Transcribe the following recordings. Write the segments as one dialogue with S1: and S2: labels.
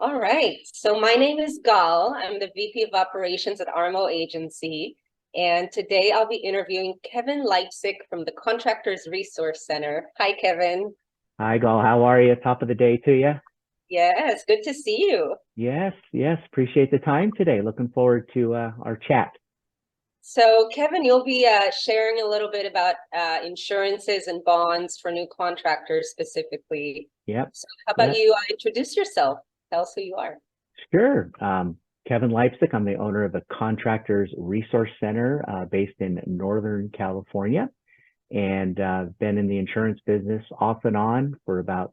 S1: All right. So my name is Gal. I'm the VP of Operations at RMO Agency. And today I'll be interviewing Kevin Leipsic from the Contractors Resource Center. Hi, Kevin.
S2: Hi, Gal. How are you? Top of the day to you.
S1: Yes, good to see you.
S2: Yes, yes. Appreciate the time today. Looking forward to our chat.
S1: So, Kevin, you'll be sharing a little bit about insurances and bonds for new contractors specifically.
S2: Yep,
S1: So, how about
S2: yep.
S1: you introduce yourself? Tell us who you are.
S2: Sure. Kevin Leipsic. I'm the owner of the Contractors Resource Center based in Northern California, and been in the insurance business off and on for about,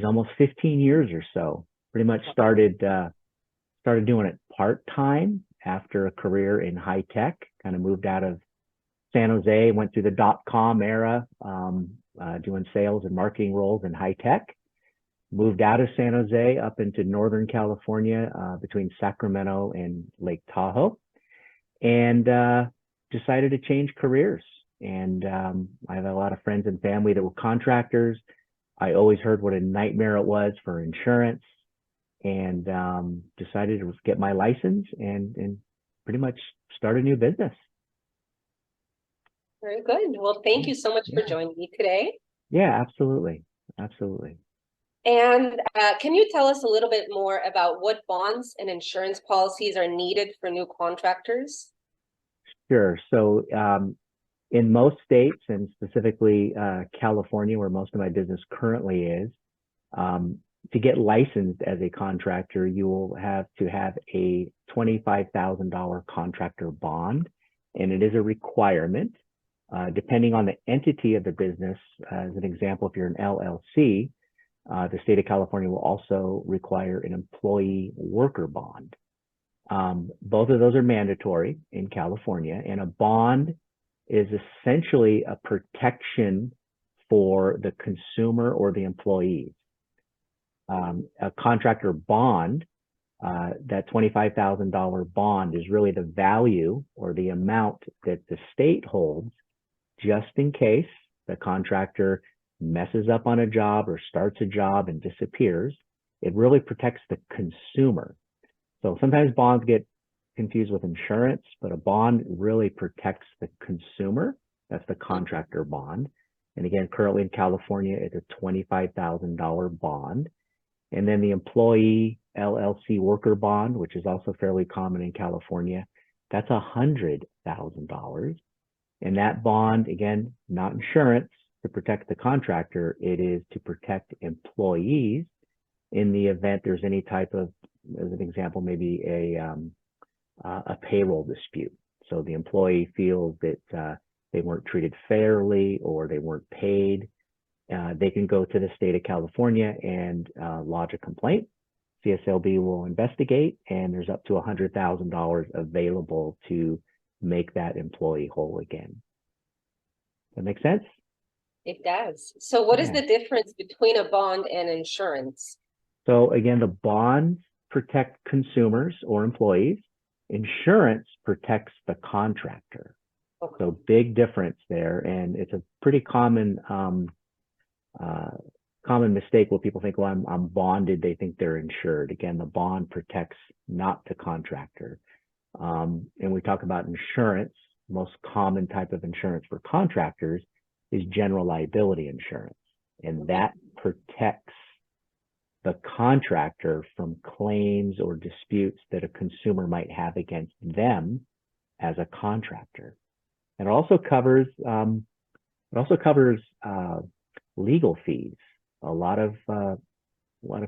S2: almost 15 years or so. Pretty much started doing it part time after a career in high tech. Kind of moved out of San Jose, went through the .com era, doing sales and marketing roles in high tech. Moved out of San Jose up into Northern California, between Sacramento and Lake Tahoe, and decided to change careers. And I have a lot of friends and family that were contractors. I always heard what a nightmare it was for insurance, and decided to get my license and pretty much start a new business.
S1: Very good. Well, thank
S2: Yeah,
S1: you so much for
S2: yeah,
S1: joining me today.
S2: yeah, absolutely, absolutely.
S1: And can you tell us a little bit more about what bonds and insurance policies are needed for new contractors?
S2: Sure. So in most states, and specifically California, where most of my business currently is, um, to get licensed as a contractor, you will have to have a $25,000 contractor bond, and it is a requirement. Depending on the entity of the business, as an example, if you're an LLC, the state of California will also require an employee worker bond. Both of those are mandatory in California, and a bond is essentially a protection for the consumer or the employees. A contractor bond, that $25,000 bond is really the value or the amount that the state holds just in case the contractor messes up on a job or starts a job and disappears. It really protects the consumer. So sometimes bonds get confused with insurance, but a bond really protects the consumer. That's the contractor bond. And again, currently in California, it's a $25,000 bond. And then the employee LLC worker bond, which is also fairly common in California, that's $100,000. And that bond, again, not insurance to protect the contractor, it is to protect employees in the event there's any type of, as an example, maybe a payroll dispute. So the employee feels that they weren't treated fairly or they weren't paid. They can go to the state of California and lodge a complaint. CSLB will investigate, and there's up to $100,000 available to make that employee whole again. That make sense?
S1: It does. So what is
S2: Yeah.
S1: the difference between a bond and insurance?
S2: So again, the bonds protect consumers or employees. Insurance protects the contractor.
S1: Okay.
S2: So big difference there, and it's a pretty uh, common mistake where people think, well, I'm bonded. They think they're insured. Again, the bond protects not the contractor. And we talk about insurance. Most common type of insurance for contractors is general liability insurance, and that protects the contractor from claims or disputes that a consumer might have against them as a contractor. And it also covers legal fees. A lot of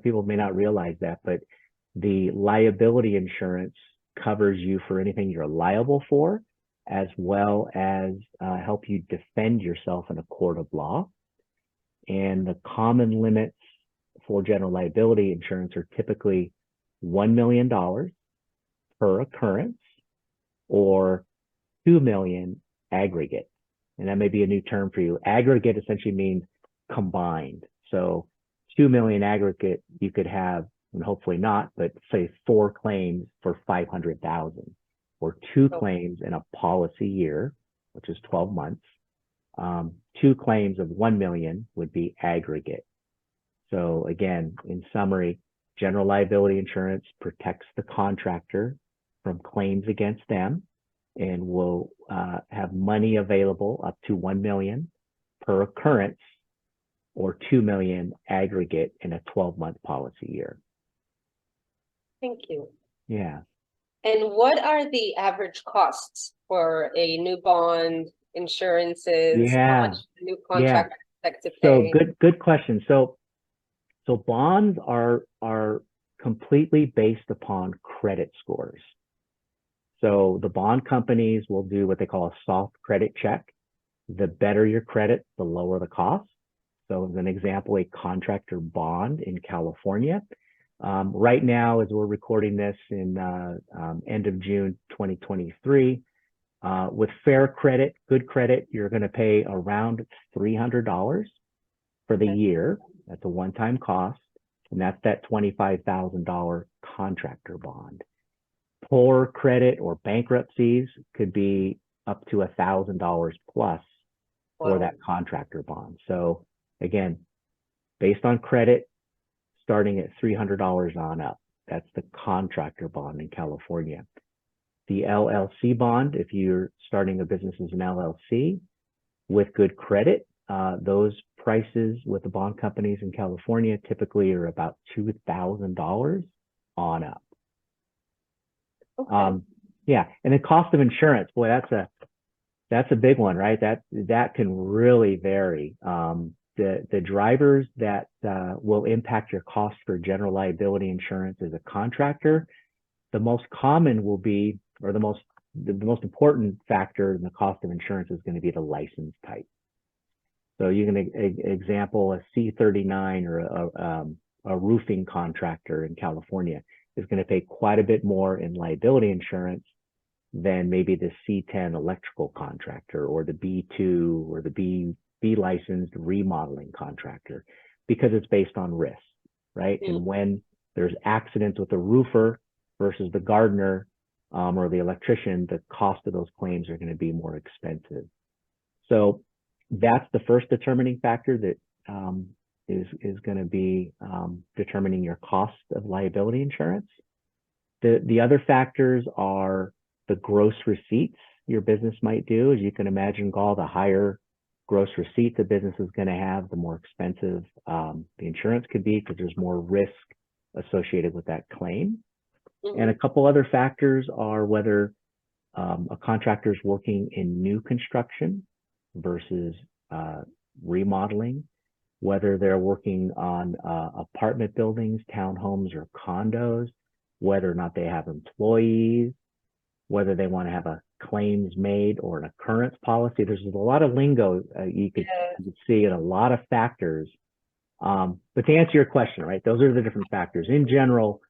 S2: people may not realize that, but the liability insurance covers you for anything you're liable for, as well as help you defend yourself in a court of law. And the common limits for general liability insurance are typically $1 million per occurrence or 2 million aggregate. And that may be a new term for you. Aggregate essentially means combined. So 2 million aggregate, you could have, and hopefully not, but say 4 claims for 500,000 or 2 claims in a policy year, which is 12 months. 2 claims of 1 million would be aggregate. So again, in summary, General liability insurance protects the contractor from claims against them and will have money available up to 1 million per occurrence or 2 million aggregate in a 12-month policy year.
S1: Thank you.
S2: Yeah.
S1: And what are the average costs for a new bond, insurances? How
S2: Yeah.
S1: much the new
S2: Yeah.
S1: contractor expect to
S2: So
S1: pay?
S2: good question. So bonds are completely based upon credit scores. So the bond companies will do what they call a soft credit check. The better your credit, the lower the cost. So as an example, a contractor bond in California. Right now, as we're recording this in end of June 2023, with fair credit, good credit, you're going to pay around $300 for the year. That's a one-time cost, and that's that $25,000 contractor bond. Poor credit or bankruptcies could be up to $1,000 plus for that contractor bond. So again, based on credit, starting at $300 on up. That's the contractor bond in California. The LLC bond, if you're starting a business as an LLC with good credit, those prices with the bond companies in California typically are about $2,000 on up.
S1: Okay.
S2: Yeah, and the cost of insurance, boy, that's a big one, right? That can really vary. The drivers that will impact your cost for general liability insurance as a contractor, the most common will be, or the most important factor in the cost of insurance is going to be the license type. So you can example a C39 or a roofing contractor in California is going to pay quite a bit more in liability insurance than maybe the C10 electrical contractor or the B2 or the B licensed remodeling contractor, because it's based on risk, right? And when there's accidents with the roofer versus the gardener or the electrician, the cost of those claims are going to be more expensive. So that's the first determining factor that is going to be determining your cost of liability insurance. The other factors are the gross receipts your business might do. As you can imagine, Gal, the higher gross receipts a business is going to have, the more expensive the insurance could be, because there's more risk associated with that claim. And a couple other factors are whether a contractor is working in new construction versus remodeling, whether they're working on apartment buildings, townhomes, or condos, whether or not they have employees, whether they want to have a claims made or an occurrence policy. There's a lot of lingo you could see, and a lot of factors. But to answer your question, right, those are the different factors. In general,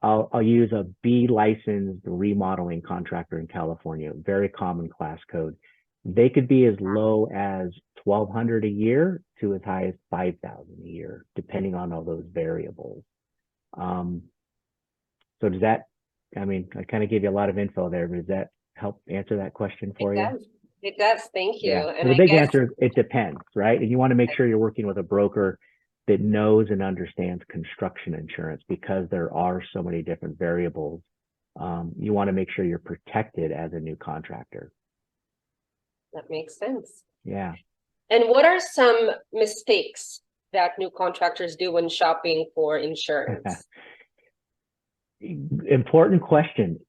S2: I'll use a B licensed remodeling contractor in California, very common class code. They could be as low as $1,200 a year to as high as $5,000 a year, depending on all those variables. So does that, I mean, I kind of gave you a lot of info there, but does that help answer that question for you?
S1: It does. Thank you.
S2: Yeah.
S1: And
S2: So the
S1: I
S2: big
S1: guess
S2: answer is it depends, right? And you want to make sure you're working with a broker that knows and understands construction insurance, because there are so many different variables. You want to make sure you're protected as a new contractor.
S1: that makes sense.
S2: Yeah.
S1: And what are some mistakes that new contractors do when shopping for insurance?
S2: Important question.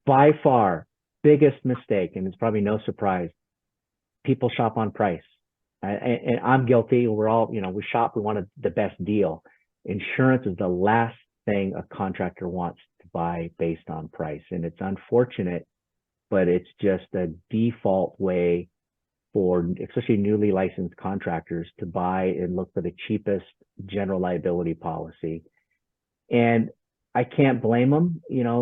S2: By far, biggest mistake, and it's probably no surprise, people shop on price. And I'm guilty. We're all, we shop, we want the best deal. Insurance is the last thing a contractor wants to buy based on price. And it's unfortunate, but it's just a default way for especially newly licensed contractors to buy and look for the cheapest general liability policy. And I can't blame them.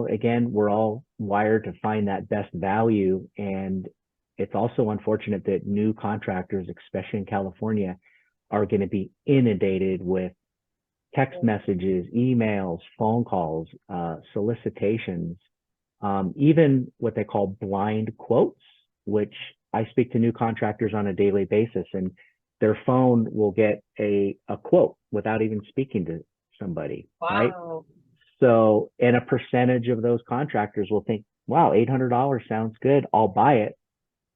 S2: Again, we're all wired to find that best value. And it's also unfortunate that new contractors, especially in California, are going to be inundated with text messages, emails, phone calls, solicitations, even what they call blind quotes, which I speak to new contractors on a daily basis, and their phone will get a quote without even speaking to somebody, right? So, and a percentage of those contractors will think, wow, $800 sounds good, I'll buy it.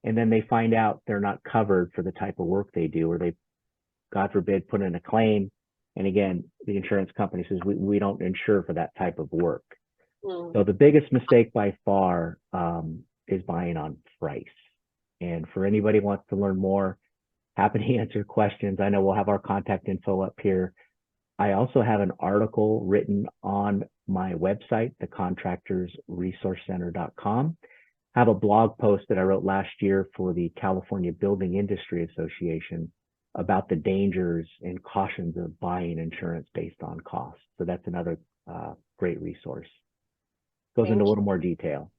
S2: And then they find out they're not covered for the type of work they do, or they, God forbid, put in a claim. And again, the insurance company says, we don't insure for that type of work. So the biggest mistake by far is buying on price. And for anybody who wants to learn more, happy to answer questions. I know we'll have our contact info up here. I also have an article written on my website, the contractorsresourcecenter.com. I have a blog post that I wrote last year for the California Building Industry Association about the dangers and cautions of buying insurance based on cost. So that's another great resource. Goes into a little more detail.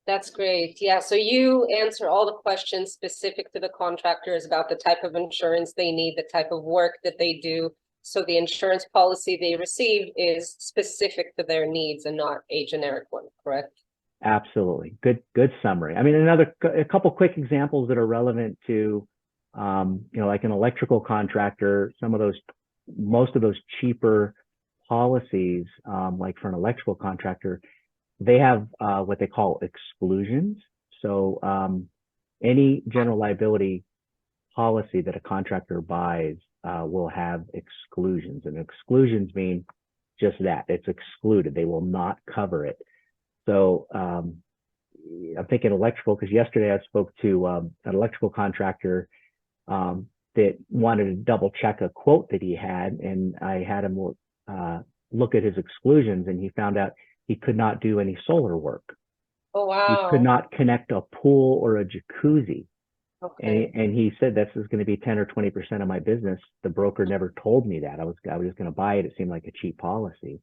S1: That's great. Yeah. So you answer all the questions specific to the contractors about the type of insurance they need, the type of work that they do. So the insurance policy they receive is specific to their needs and not a generic one, correct?
S2: Absolutely. Good summary. I mean, a couple quick examples that are relevant to, like an electrical contractor, most of those cheaper policies, like for an electrical contractor, they have what they call exclusions. So any general liability policy that a contractor buys will have exclusions, and exclusions mean just that, it's excluded. They will not cover it. So I'm thinking electrical, because yesterday I spoke to an electrical contractor that wanted to double check a quote that he had, and I had him look at his exclusions, and he found out he could not do any solar work.
S1: Oh, wow.
S2: He could not connect a pool or a jacuzzi.
S1: Okay.
S2: And he said, this is going to be 10 or 20% of my business. The broker never told me that. I was just going to buy it. It seemed like a cheap policy.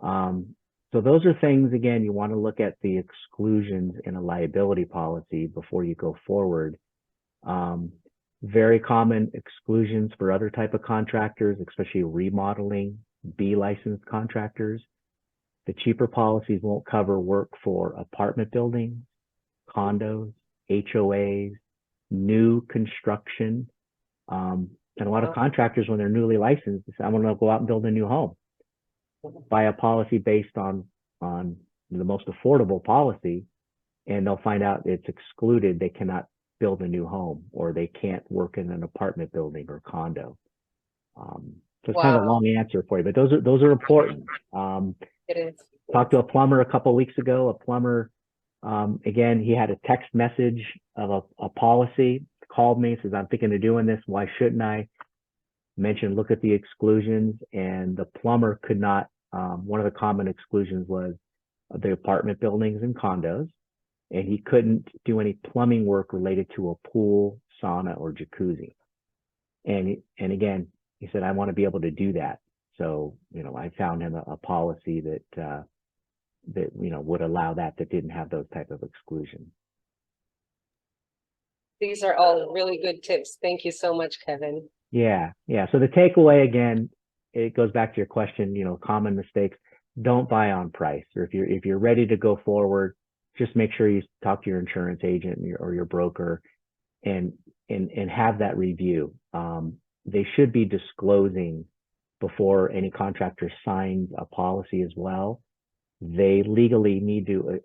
S2: So those are things, again, you want to look at the exclusions in a liability policy before you go forward. Very common exclusions for other type of contractors, especially remodeling, B licensed contractors. The cheaper policies won't cover work for apartment buildings, condos, HOAs, new construction. And a lot of contractors, when they're newly licensed, say, I want to go out and build a new home. Buy a policy based on the most affordable policy, and they'll find out it's excluded. They cannot build a new home, or they can't work in an apartment building or condo. So it's kind of a long answer for you, but those are important.
S1: It is.
S2: Talked to a plumber a couple of weeks ago. A plumber, again, he had a text message of a policy, called me, says, I'm thinking of doing this. Why shouldn't I? Mentioned, look at the exclusions, and the plumber could not, one of the common exclusions was the apartment buildings and condos, and he couldn't do any plumbing work related to a pool, sauna, or jacuzzi. And again, he said, I want to be able to do that. So, I found him a policy that would allow that didn't have those type of exclusions.
S1: These are all really good tips. Thank you so much, Kevin.
S2: Yeah. So the takeaway, again, it goes back to your question, common mistakes. Don't buy on price. Or if you're ready to go forward, just make sure you talk to your insurance agent or your broker and have that review. They should be disclosing before any contractor signs a policy as well. They legally need to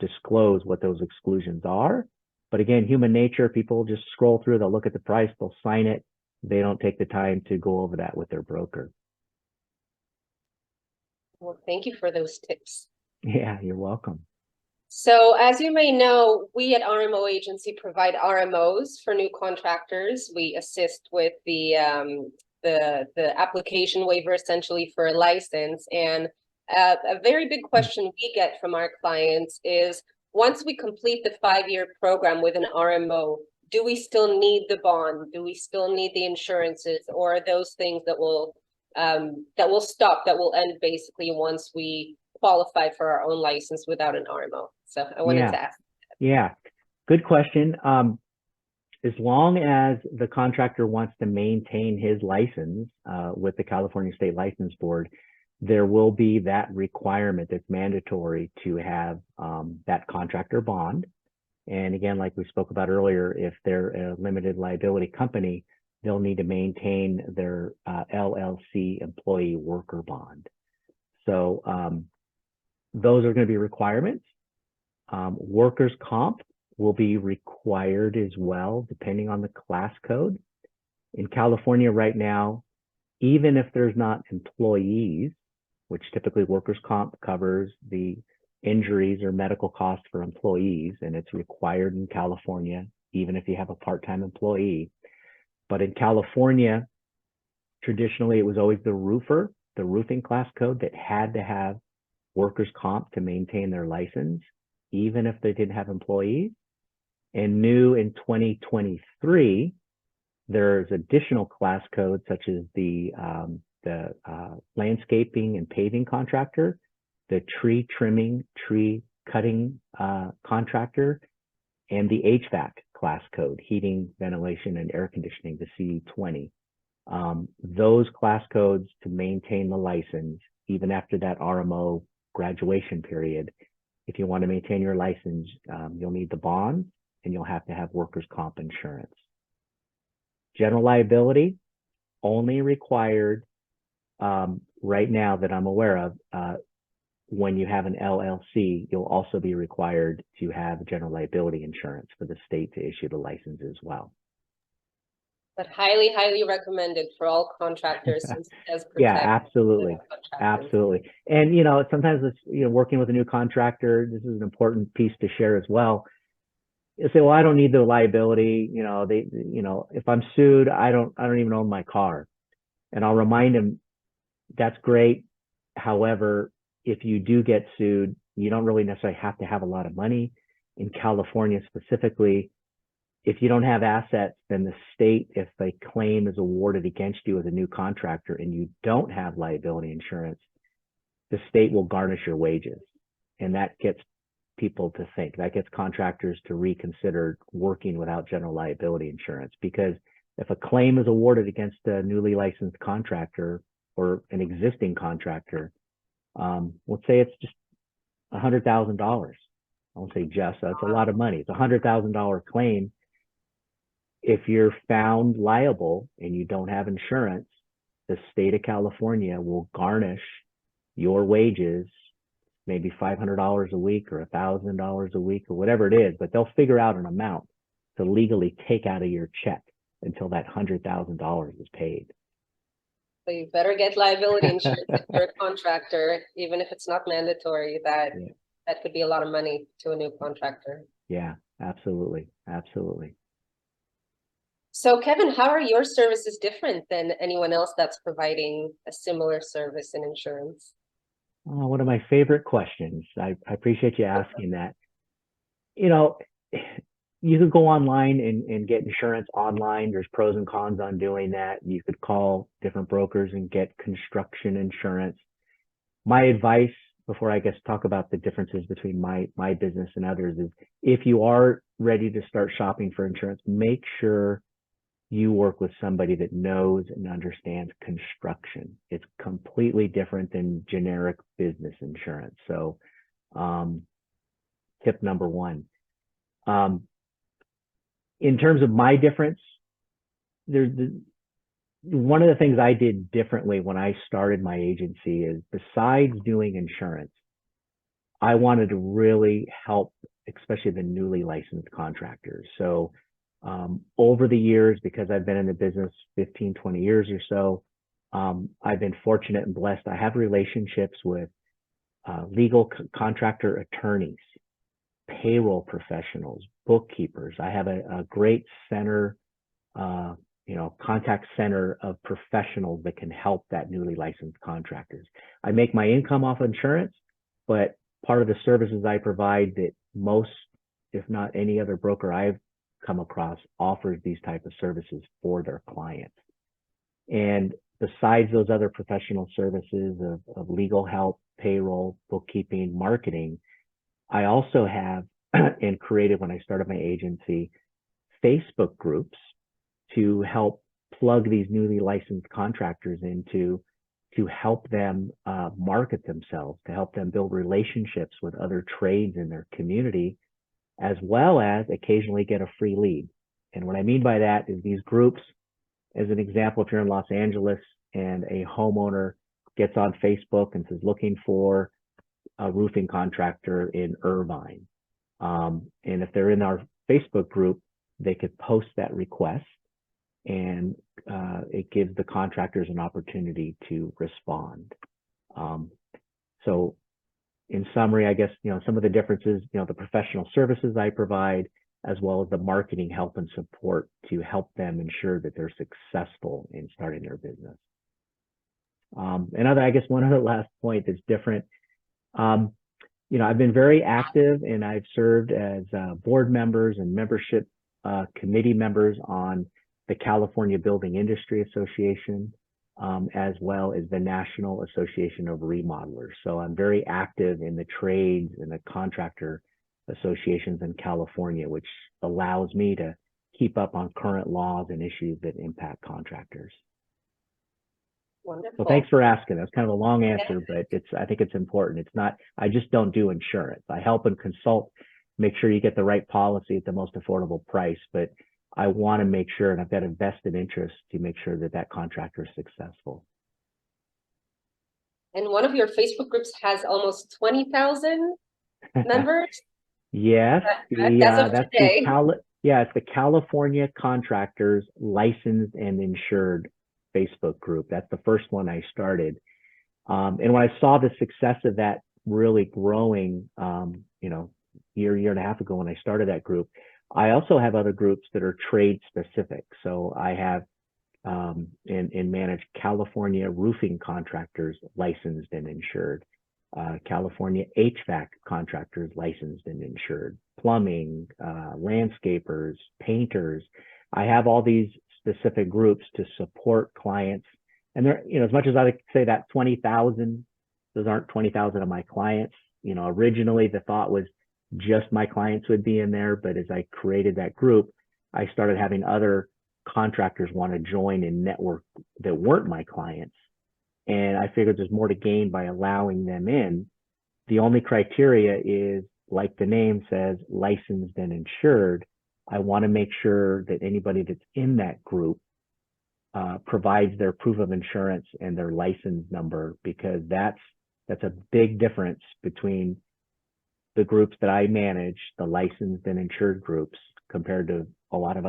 S2: disclose what those exclusions are. But again, human nature, people just scroll through, they'll look at the price, they'll sign it. They don't take the time to go over that with their broker.
S1: Well, thank you for those tips.
S2: Yeah, you're welcome.
S1: So as you may know, we at RMO Agency provide RMOs for new contractors. We assist with the application waiver essentially for a license. And a very big question we get from our clients is, once we complete the 5-year program with an RMO, do we still need the bond? Do we still need the insurances, or are those things that will stop, that will end basically once we qualify for our own license without an RMO? So I wanted to ask.
S2: Yeah, good question. As long as the contractor wants to maintain his license with the California State License Board, there will be that requirement that's mandatory to have that contractor bond. And again, like we spoke about earlier, if they're a limited liability company, they'll need to maintain their LLC employee worker bond. So those are going to be requirements. Workers' comp will be required as well, depending on the class code. In California right now, even if there's not employees, which typically workers' comp covers the injuries or medical costs for employees, and it's required in California, even if you have a part-time employee. But in California, traditionally, it was always the roofer, the roofing class code that had to have workers' comp to maintain their license, even if they didn't have employees. And new in 2023, there's additional class codes such as the landscaping and paving contractor, the tree trimming, tree cutting contractor, and the HVAC class code, heating, ventilation, and air conditioning, the CE20. Those class codes to maintain the license, even after that RMO graduation period, if you want to maintain your license, you'll need the bonds and you'll have to have workers' comp insurance. General liability, only required right now that I'm aware of. When you have an LLC, you'll also be required to have general liability insurance for the state to issue the license as well.
S1: But highly, highly recommended for all contractors since it does protect.
S2: Yeah, absolutely. Absolutely. And, you know, sometimes it's, you know, working with a new contractor, this is an important piece to share as well. You say, well, I don't need the liability. You know, if I'm sued, I don't even own my car. And I'll remind them, that's great. However, if you do get sued, you don't really necessarily have to have a lot of money. In California specifically, if you don't have assets, then the state, if a claim is awarded against you as a new contractor and you don't have liability insurance, the state will garnish your wages. And that gets people to think, that gets contractors to reconsider working without general liability insurance. Because if a claim is awarded against a newly licensed contractor or an existing contractor, let's say it's just $100,000. I won't say just, that's a lot of money. It's a $100,000 claim. If you're found liable and you don't have insurance, the state of California will garnish your wages, maybe $500 a week or $1,000 a week or whatever it is, but they'll figure out an amount to legally take out of your check until that $100,000 is paid.
S1: So you better get liability insurance if you're a contractor, even if it's not mandatory. That could be a lot of money to a new contractor.
S2: Yeah, absolutely. Absolutely.
S1: So Kevin, how are your services different than anyone else that's providing a similar service in insurance?
S2: Oh, one of my favorite questions. I appreciate you asking that. You know, you could go online and get insurance online. There's pros and cons on doing that. You could call different brokers and get construction insurance. My advice, before I guess talk about the differences between my business and others, is if you are ready to start shopping for insurance, make sure you work with somebody that knows and understands construction. It's completely different than generic business insurance. So tip number one. In terms of my difference, one of the things I did differently when I started my agency is, besides doing insurance, I wanted to really help, especially the newly licensed contractors. So over the years, because I've been in the business 15, 20 years or so, I've been fortunate and blessed. I have relationships with legal contractor attorneys, payroll professionals, bookkeepers. I have a great center, contact center of professionals that can help that newly licensed contractors. I make my income off insurance, but part of the services I provide that most, if not any other broker I've come across, offers these type of services for their clients. And besides those other professional services of legal help, payroll, bookkeeping, marketing, I also have and created, when I started my agency, Facebook groups to help plug these newly licensed contractors into, to help them market themselves, to help them build relationships with other trades in their community, as well as occasionally get a free lead. And what I mean by that is these groups, as an example, if you're in Los Angeles and a homeowner gets on Facebook and says, looking for a roofing contractor in Irvine. And if they're in our Facebook group, they could post that request, and it gives the contractors an opportunity to respond. So in summary, I guess, some of the differences, the professional services I provide, as well as the marketing help and support to help them ensure that they're successful in starting their business. I guess one other last point that's different. I've been very active, and I've served as board members and membership committee members on the California Building Industry Association, as well as the National Association of Remodelers. So I'm very active in the trades and the contractor associations in California, which allows me to keep up on current laws and issues that impact contractors.
S1: Wonderful.
S2: So thanks for asking. That's kind of a long answer, but I think it's important. It's not, I just don't do insurance. I help and consult, make sure you get the right policy at the most affordable price, but I want to make sure, and I've got a vested interest to make sure that that contractor is successful.
S1: And one of your Facebook groups has almost 20,000 members?
S2: Yes.
S1: That's today.
S2: It's the California Contractors Licensed and Insured Facebook group. That's the first one I started. And when I saw the success of that really growing, year and a half ago when I started that group, I also have other groups that are trade specific. So I have and manage California Roofing Contractors Licensed and Insured, California HVAC Contractors Licensed and Insured, plumbing, landscapers, painters. I have all these specific groups to support clients. And there, as much as I say that 20,000, those aren't 20,000 of my clients. Originally the thought was just my clients would be in there, but as I created that group, I started having other contractors want to join in network that weren't my clients. And I figured there's more to gain by allowing them in. The only criteria is, like the name says, licensed and insured. I want to make sure that anybody that's in that group provides their proof of insurance and their license number, because that's a big difference between the groups that I manage, the licensed and insured groups, compared to a lot of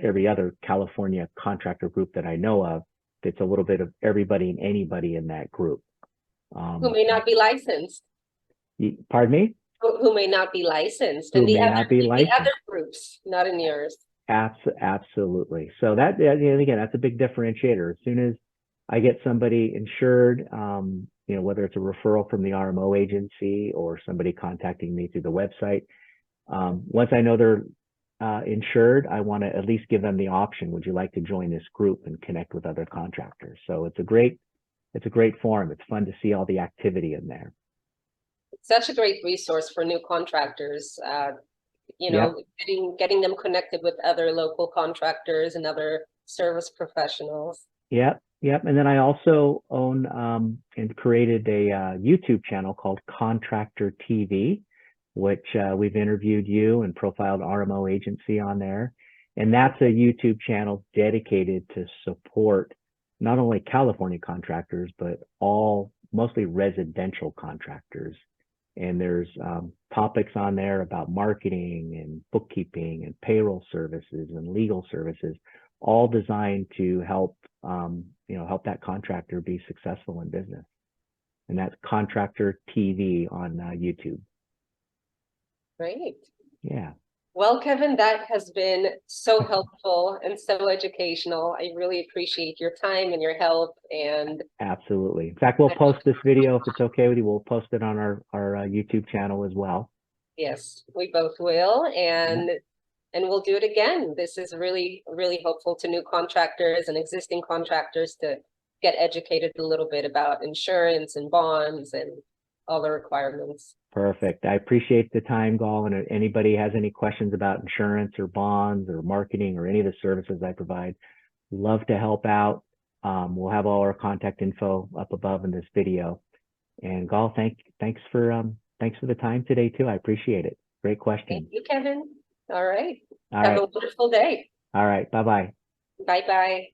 S2: every other California contractor group that I know of. It's a little bit of everybody and anybody in that group.
S1: Who may not be licensed.
S2: Pardon me?
S1: Who may not be licensed.
S2: Who may not be licensed.
S1: The other groups, not in yours.
S2: Absolutely. So that, again, that's a big differentiator. As soon as I get somebody insured, whether it's a referral from the RMO agency or somebody contacting me through the website, once I know they're insured, I want to at least give them the option. Would you like to join this group and connect with other contractors? So it's a great forum. It's fun to see all the activity in there.
S1: It's such a great resource for new contractors.
S2: Yep.
S1: Getting them connected with other local contractors and other service professionals.
S2: Yep. And then I also own and created a YouTube channel called Contractor TV, which we've interviewed you and profiled RMO agency on there. And that's a YouTube channel dedicated to support not only California contractors, but mostly residential contractors. And there's topics on there about marketing and bookkeeping and payroll services and legal services, all designed to help help that contractor be successful in business. And that's Contractor TV on YouTube.
S1: Great.
S2: Yeah.
S1: Well, Kevin, that has been so helpful and so educational. I really appreciate your time and your help. And
S2: absolutely. In fact, we'll post this video, if it's okay with you. We'll post it on our YouTube channel as well.
S1: Yes, we both will. And we'll do it again. This is really, really helpful to new contractors and existing contractors to get educated a little bit about insurance and bonds and all the requirements.
S2: Perfect. I appreciate the time, Gal. And if anybody has any questions about insurance or bonds or marketing or any of the services I provide, love to help out. We'll have all our contact info up above in this video. And Gal, thanks for the time today too. I appreciate it. Great question.
S1: Thank you, Kevin. All right.
S2: All
S1: Have
S2: right.
S1: a wonderful day.
S2: All right. Bye-bye.
S1: Bye-bye.